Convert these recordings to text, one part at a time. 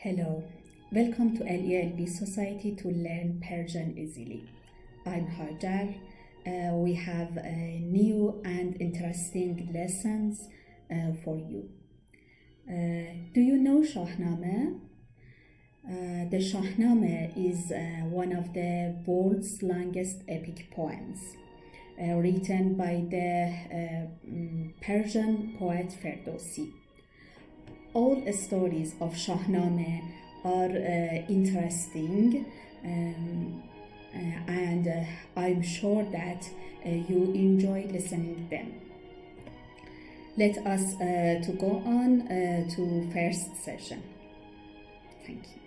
Hello, welcome to LELB Society to learn Persian easily. I'm Hajar. We have new and interesting lessons for you. Do you know Shahnameh? The Shahnameh is one of the world's longest epic poems, written by the Persian poet Ferdowsi. All stories of Shahnameh are interesting and I'm sure that you enjoy listening them. Let us to go on to first session. Thank you.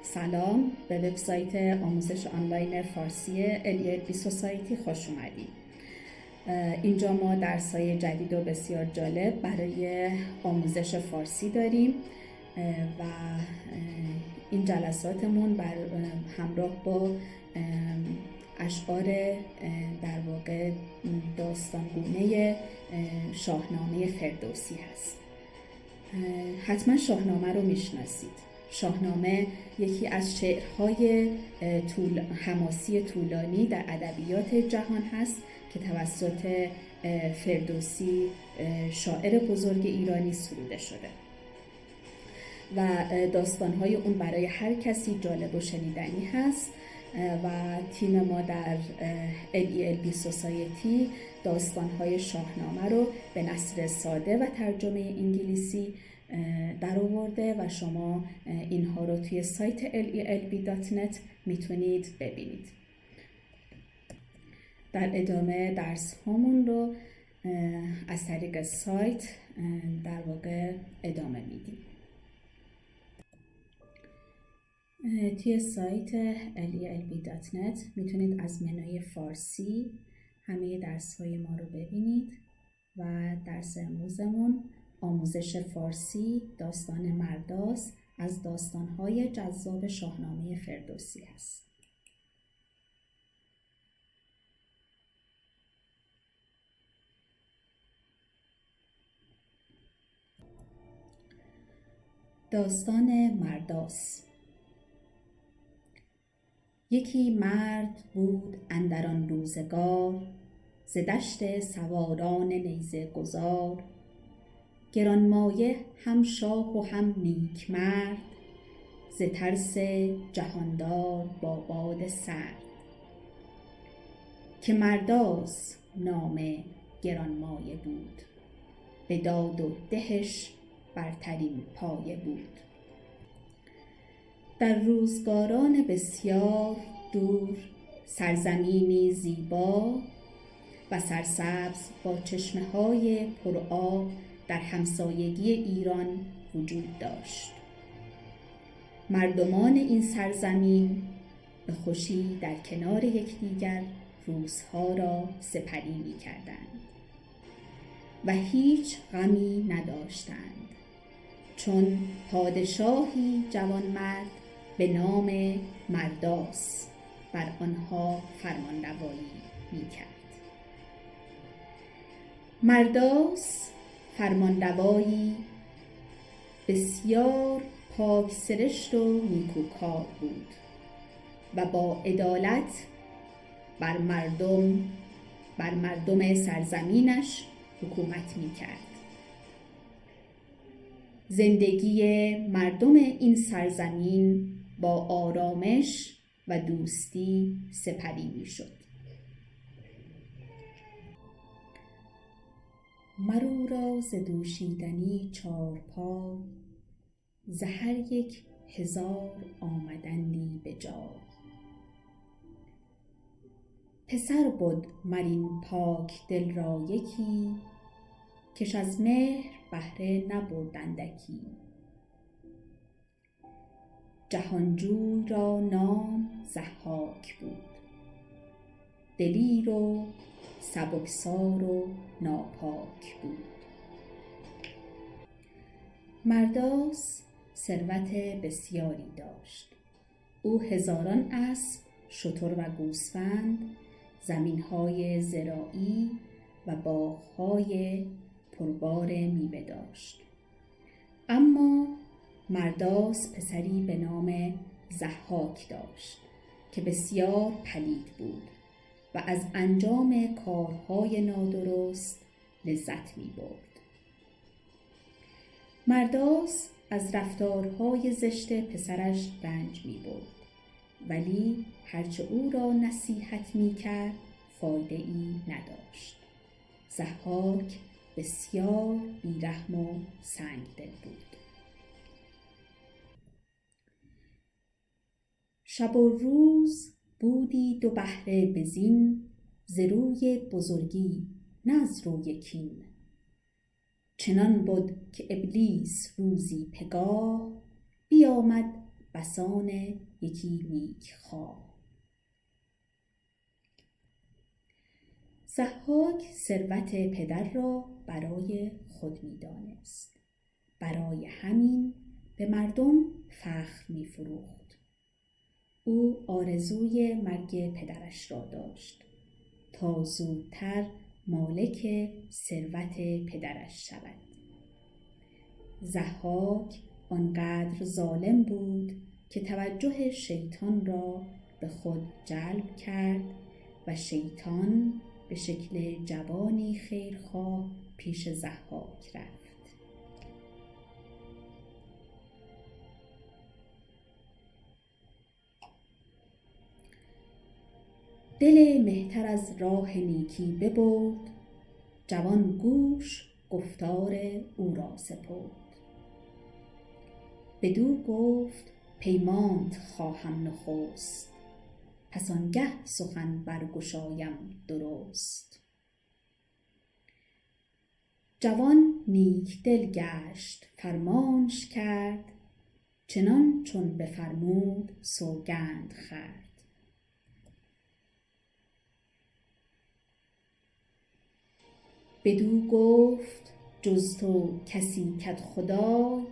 سلام، به وبسایت آموزش آنلاین فارسی LELB سوسایتی خوش اومدید. اینجا ما درس‌های جدید و بسیار جالب برای آموزش فارسی داریم و این جلساتمون همراه با اشعار در واقع داستانگونه شاهنامه فردوسی هست. حتما شاهنامه رو میشناسید. شاهنامه یکی از شعرهای حماسی طولانی در ادبیات جهان هست که توسط فردوسی شاعر بزرگ ایرانی سروده شده و داستانهای اون برای هر کسی جالب و شنیدنی هست و تیم ما در LELB سوسایتی داستانهای شاهنامه رو به نثر ساده و ترجمه انگلیسی در آورده و شما اینها رو توی سایت LELB.net میتونید ببینید. در ادامه درس هامون رو از طریق سایت در واقع ادامه میدیم. توی سایت LELB.net میتونید از منوی فارسی همه درس های ما رو ببینید و درس امروزمون آموزش فارسی داستان مرداس از داستان‌های جذاب شاهنامه فردوسی است. داستان مرداس. یکی مرد بود اندر آن روزگار، ز دشت سواران نیزه گذار، گرانمایه هم شاه و هم نیک مرد، ز ترس جهاندار با باد سرد. که مرداس نام گرانمایه بود، به داد و دهش برترین پایه بود. در روزگاران بسیار دور، سرزمینی زیبا و سرسبز با چشمه‌های پرآب در همسایگی ایران وجود داشت. مردمان این سرزمین به خوشی در کنار یکدیگر روزها را سپری می‌کردند و هیچ غمی نداشتند، چون پادشاهی جوانمرد به نام مرداس بر آنها فرمانروایی می‌کرد. مرداس فرمانروایی بسیار پاک سرشت و نیکوکار بود و با عدالت بر مردم سرزمینش حکومت می‌کرد. زندگی مردم این سرزمین با آرامش و دوستی سپری می‌شد. مرو را ز دوشیدنی 4 پای، ز هر یک 1000 آمدندی به جای. پسر بد مرین پاک دل را یکی، کش از مهر بهره نبرد اندکی. جهانجوی را نام ضحاک بود، دلیر و سبکسار و ناپاک بود. مرداس ثروت بسیاری داشت. او هزاران اسب، شتر و گوسفند، زمین‌های زراعی و باغ‌های پربار میوه داشت. اما مرداس پسری به نام ضحاک داشت که بسیار پلید بود و از انجام کارهای نادرست لذت می برد. مرداس از رفتارهای زشت پسرش رنج می برد، ولی هرچه او را نصیحت می کرد فایده ای نداشت. ضحاک بسیار بیرحم و سنگدل بود. شب و روز بودی دو بهره بزین، ز روی بزرگی نه از روی کین. چنان بود که ابلیس روزی پگاه، بیامد بسان یکی نیک خواه. ضحاک ثروت پدر را برای خود می دانست. برای همین به مردم فخر می فروخت. او آرزوی مرگ پدرش را داشت تا زودتر مالک ثروت پدرش شود. ضحاک آنقدر ظالم بود که توجه شیطان را به خود جلب کرد و شیطان به شکل جوانی خیرخواه پیش ضحاک رفت. دل مهتر از راه نیکی ببرد، جوان گوش گفتار او را سپرد. بدو گفت پیمانت خواهم نخست، پس آنگه سخن برگشایم درست. جوان نیک دل گشت فرمانش کرد، چنان چون بفرمود سوگند خورد. بدو گفت جز تو کسی کدخدای،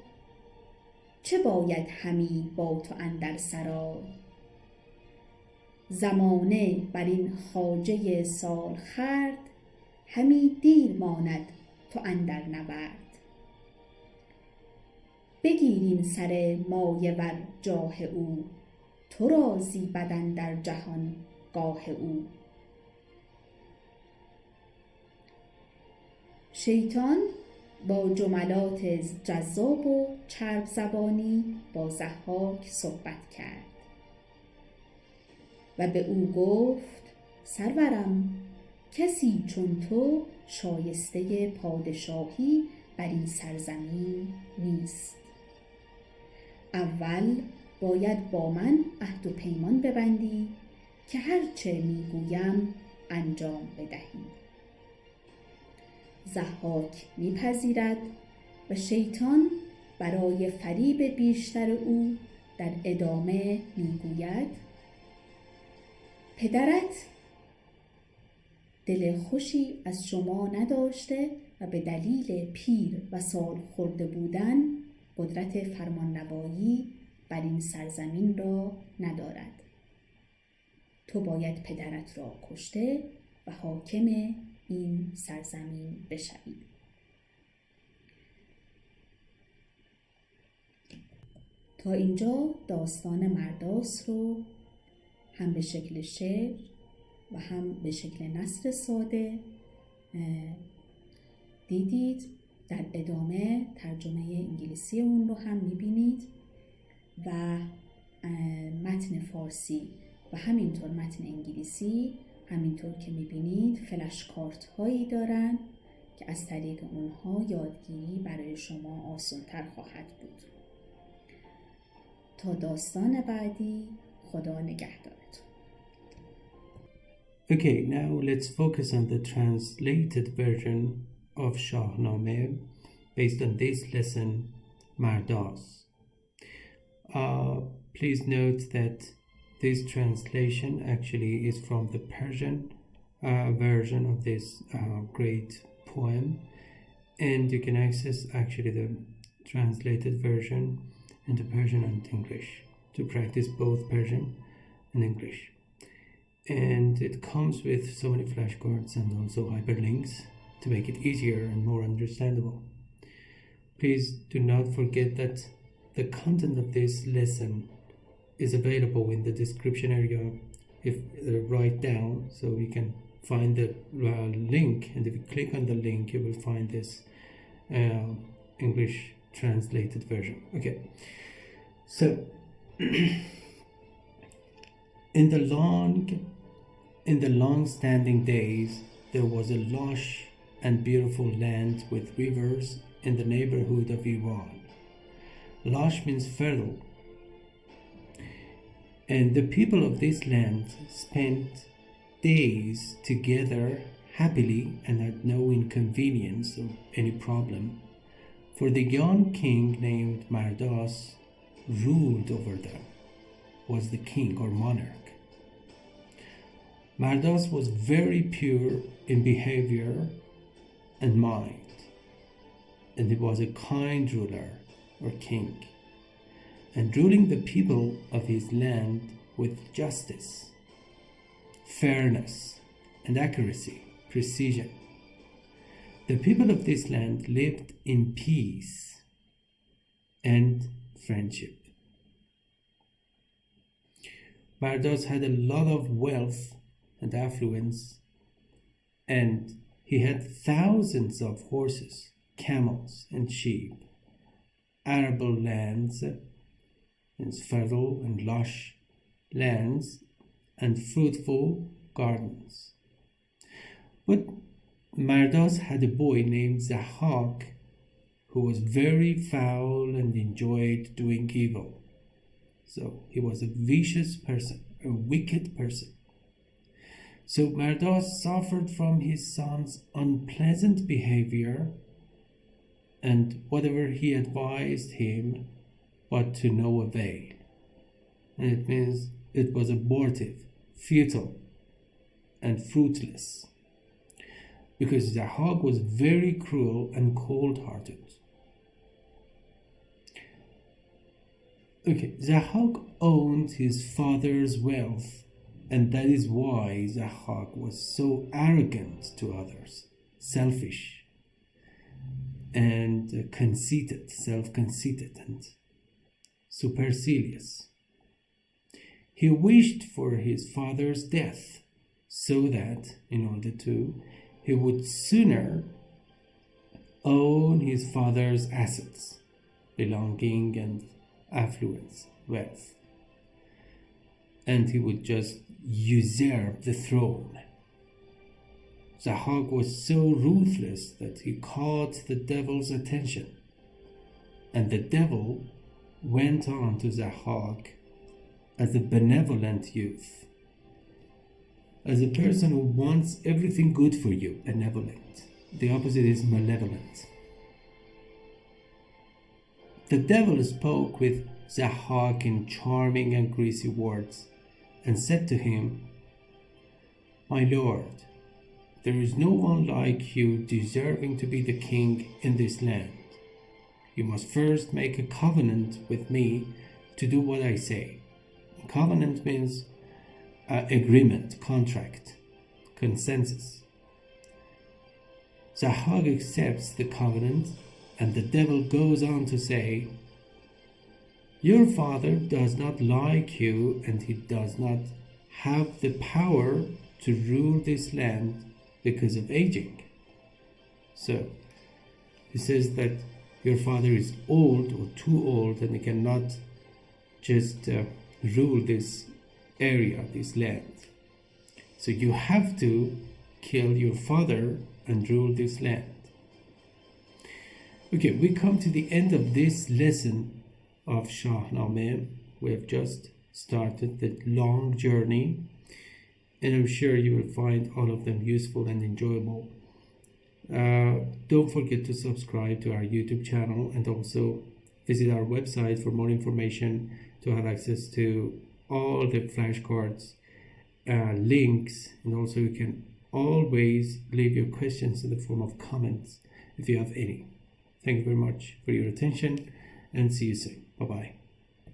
چه باید همی با تو اندر سرای. زمانه بر این خواجه سالخورد، همی دیر ماند تو اندر نورد. بگیر این سر مایه ور جاه او، تو را زیبد اندر جهان گاه او. شیطان با جملات جذاب و چرب زبانی با ضحاک صحبت کرد و به او گفت سرورم، کسی چون تو شایسته پادشاهی بر این سرزمین نیست. اول باید با من عهد و پیمان ببندی که هرچه میگویم انجام بدهی. ضحاک میپذیرد و شیطان برای فریب بیشتر او در ادامه میگوید پدرت دل خوشی از شما نداشته و به دلیل پیر و سال خورده بودن قدرت فرمانروایی بر این سرزمین را ندارد. تو باید پدرت را کشته و حاکم این سرزمین بشوی. تا اینجا داستان مرداس رو هم به شکل شعر و هم به شکل نثر ساده دیدید. در ادامه ترجمه انگلیسی اون رو هم میبینید و متن فارسی و همینطور متن انگلیسی همینطور که میبینید فلش کارت هایی دارن که از طریق اونها یادگیری برای شما آسان‌تر خواهد بود. تا داستان بعدی، خدا نگهدارتون. Okay, now let's focus on the translated version of Shahnameh based on this lesson, Merdaz. Please note that this translation actually is from the Persian version of this great poem, and you can access actually the translated version into Persian and English to practice both Persian and English. And it comes with so many flashcards and also hyperlinks to make it easier and more understandable. Please do not forget that the content of this lesson is available in the description area. If write down, so you can find the link, and if you click on the link, you will find this English translated version. Okay, so in the long-standing days, there was a lush and beautiful land with rivers in the neighborhood of Iran. Lush means fertile, and the people of this land spent days together happily and had no inconvenience or any problem, for the young king named Merdás ruled over them, was the king or monarch. Merdás was very pure in behavior and mind, and he was a kind ruler or king, and ruling the people of his land with justice, fairness, and accuracy, precision. The people of this land lived in peace and friendship. Merdás had a lot of wealth and affluence, and he had thousands of horses, camels, and sheep, arable lands, and fertile and lush lands, and fruitful gardens. But Merdás had a boy named Zahak, who was very foul and enjoyed doing evil. So he was a vicious person, a wicked person. So Merdás suffered from his son's unpleasant behavior, and whatever he advised him, but to no avail. And it means it was abortive, futile, and fruitless, because Zahak was very cruel and cold-hearted. Okay, Zahak owned his father's wealth, and that is why Zahak was so arrogant to others, selfish, and conceited, self-conceited, and supercilious. He wished for his father's death, so that, in order to, he would sooner own his father's assets, belonging, and affluence, wealth, and he would just usurp the throne. Zahak was so ruthless that he caught the devil's attention, and the devil went on to Zahak as a benevolent youth, as a person who wants everything good for you, benevolent. The opposite is malevolent. The devil spoke with Zahak in charming and greasy words, and said to him, "My lord, there is no one like you deserving to be the king in this land. You must first make a covenant with me to do what I say." Covenant means agreement, contract, consensus. Zahak accepts the covenant, and the devil goes on to say, "Your father does not like you, and he does not have the power to rule this land because of aging." So he says that your father is old or too old, and he cannot just rule this area, this land. So you have to kill your father and rule this land. Okay, we come to the end of this lesson of Shahnameh. We have just started the long journey, and I'm sure you will find all of them useful and enjoyable. Don't forget to subscribe to our YouTube channel, and also visit our website for more information, to have access to all the flashcards, links, and also you can always leave your questions in the form of comments if you have any. Thank you very much for your attention, and see you soon. Bye-bye.